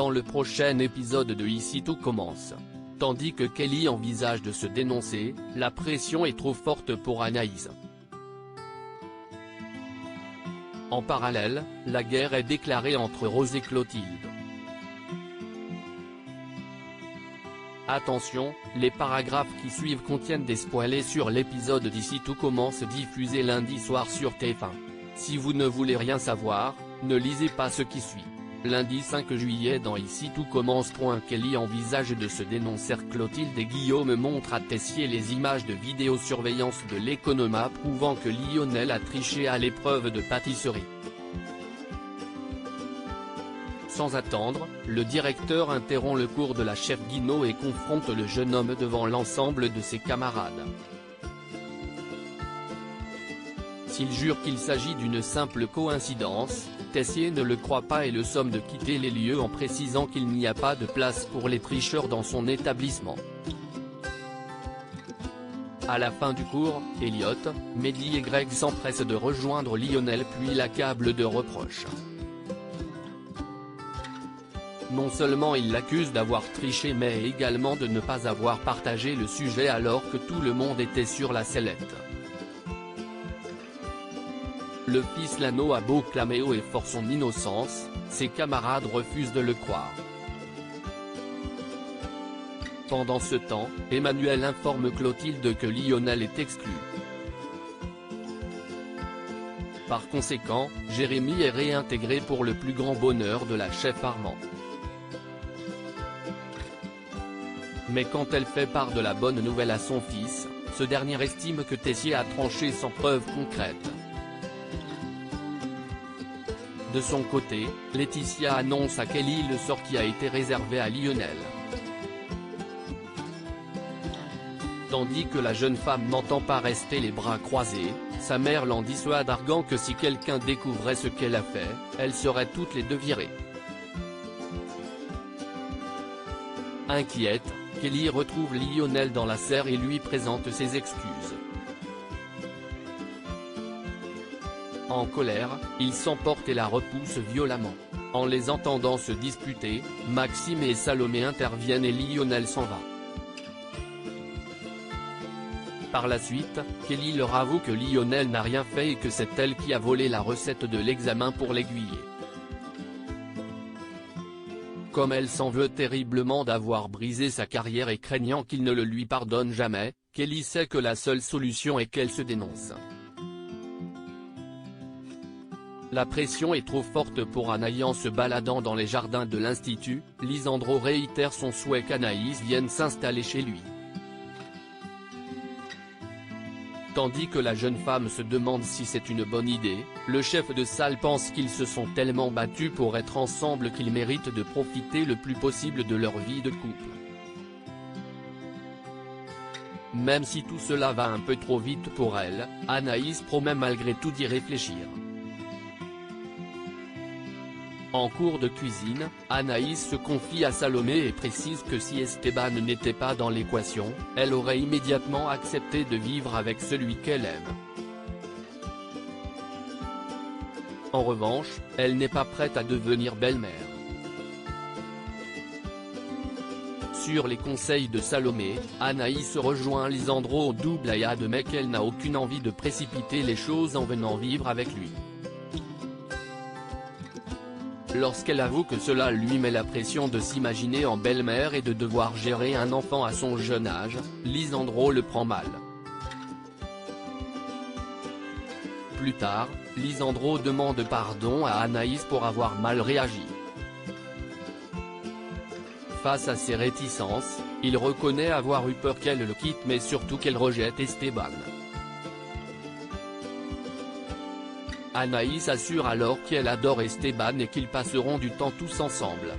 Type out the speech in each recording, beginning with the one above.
Dans le prochain épisode de Ici tout commence. Tandis que Kelly envisage de se dénoncer, la pression est trop forte pour Anaïs. En parallèle, la guerre est déclarée entre Rose et Clotilde. Attention, les paragraphes qui suivent contiennent des spoilers sur l'épisode d'Ici tout commence diffusé lundi soir sur TF1. Si vous ne voulez rien savoir, ne lisez pas ce qui suit. Lundi 5 juillet dans Ici tout commence. Kelly envisage de se dénoncer. Clotilde et Guillaume montrent à Tessier les images de vidéosurveillance de l'Economa prouvant que Lionel a triché à l'épreuve de pâtisserie. Sans attendre, le directeur interrompt le cours de la chef Guinaud et confronte le jeune homme devant l'ensemble de ses camarades. S'il jure qu'il s'agit d'une simple coïncidence, Tessier ne le croit pas et le somme de quitter les lieux en précisant qu'il n'y a pas de place pour les tricheurs dans son établissement. À la fin du cours, Elliot, Mehdi et Greg s'empressent de rejoindre Lionel puis l'accablent de reproches. Non seulement ils l'accusent d'avoir triché mais également de ne pas avoir partagé le sujet alors que tout le monde était sur la sellette. Le fils Lano a beau clamer haut et fort son innocence, ses camarades refusent de le croire. Pendant ce temps, Emmanuel informe Clotilde que Lionel est exclu. Par conséquent, Jérémy est réintégré pour le plus grand bonheur de la chef Armand. Mais quand elle fait part de la bonne nouvelle à son fils, ce dernier estime que Tessier a tranché sans preuve concrète. De son côté, Laetitia annonce à Kelly le sort qui a été réservé à Lionel. Tandis que la jeune femme n'entend pas rester les bras croisés, sa mère l'en dissuade arguant que si quelqu'un découvrait ce qu'elle a fait, elles seraient toutes les deux virées. Inquiète, Kelly retrouve Lionel dans la serre et lui présente ses excuses. En colère, il s'emporte et la repousse violemment. En les entendant se disputer, Maxime et Salomé interviennent et Lionel s'en va. Par la suite, Kelly leur avoue que Lionel n'a rien fait et que c'est elle qui a volé la recette de l'examen pour l'aiguiller. Comme elle s'en veut terriblement d'avoir brisé sa carrière et craignant qu'il ne le lui pardonne jamais, Kelly sait que la seule solution est qu'elle se dénonce. La pression est trop forte pour Anaïs. En se baladant dans les jardins de l'Institut, Lisandro réitère son souhait qu'Anaïs vienne s'installer chez lui. Tandis que la jeune femme se demande si c'est une bonne idée, le chef de salle pense qu'ils se sont tellement battus pour être ensemble qu'ils méritent de profiter le plus possible de leur vie de couple. Même si tout cela va un peu trop vite pour elle, Anaïs promet malgré tout d'y réfléchir. En cours de cuisine, Anaïs se confie à Salomé et précise que si Esteban n'était pas dans l'équation, elle aurait immédiatement accepté de vivre avec celui qu'elle aime. En revanche, elle n'est pas prête à devenir belle-mère. Sur les conseils de Salomé, Anaïs rejoint Lisandro au double et admet qu'elle n'a aucune envie de précipiter les choses en venant vivre avec lui. Lorsqu'elle avoue que cela lui met la pression de s'imaginer en belle-mère et de devoir gérer un enfant à son jeune âge, Lisandro le prend mal. Plus tard, Lisandro demande pardon à Anaïs pour avoir mal réagi. Face à ses réticences, il reconnaît avoir eu peur qu'elle le quitte mais surtout qu'elle rejette Esteban. Anaïs assure alors qu'elle adore Esteban et qu'ils passeront du temps tous ensemble.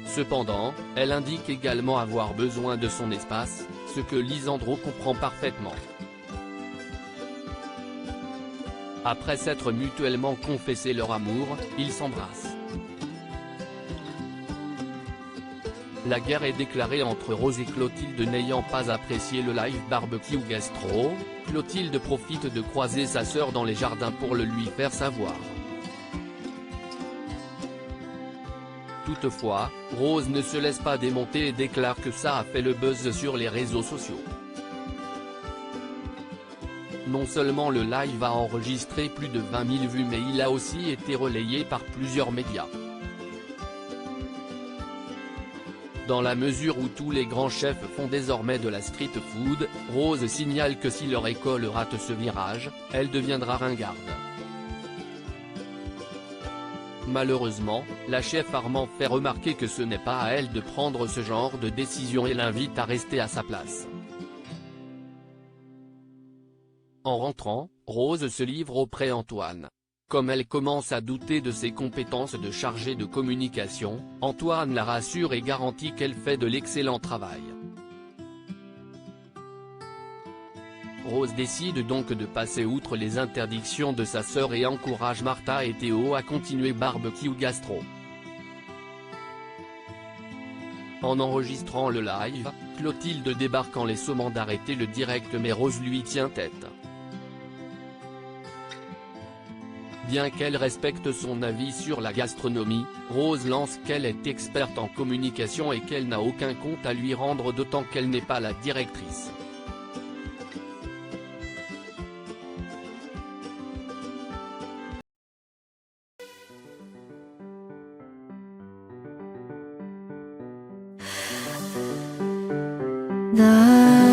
Cependant, elle indique également avoir besoin de son espace, ce que Lisandro comprend parfaitement. Après s'être mutuellement confessé leur amour, ils s'embrassent. La guerre est déclarée entre Rose et Clotilde. N'ayant pas apprécié le live barbecue gastro, Clotilde profite de croiser sa sœur dans les jardins pour le lui faire savoir. Toutefois, Rose ne se laisse pas démonter et déclare que ça a fait le buzz sur les réseaux sociaux. Non seulement le live a enregistré plus de 20 000 vues mais il a aussi été relayé par plusieurs médias. Dans la mesure où tous les grands chefs font désormais de la street food, Rose signale que si leur école rate ce virage, elle deviendra ringarde. Malheureusement, la chef Armand fait remarquer que ce n'est pas à elle de prendre ce genre de décision et l'invite à rester à sa place. En rentrant, Rose se livre auprès Antoine. Comme elle commence à douter de ses compétences de chargée de communication, Antoine la rassure et garantit qu'elle fait de l'excellent travail. Rose décide donc de passer outre les interdictions de sa sœur et encourage Martha et Théo à continuer Barbecue Gastro. En enregistrant le live, Clotilde débarque en les sommant d'arrêter le direct mais Rose lui tient tête. Bien qu'elle respecte son avis sur la gastronomie, Rose lance qu'elle est experte en communication et qu'elle n'a aucun compte à lui rendre d'autant qu'elle n'est pas la directrice. 나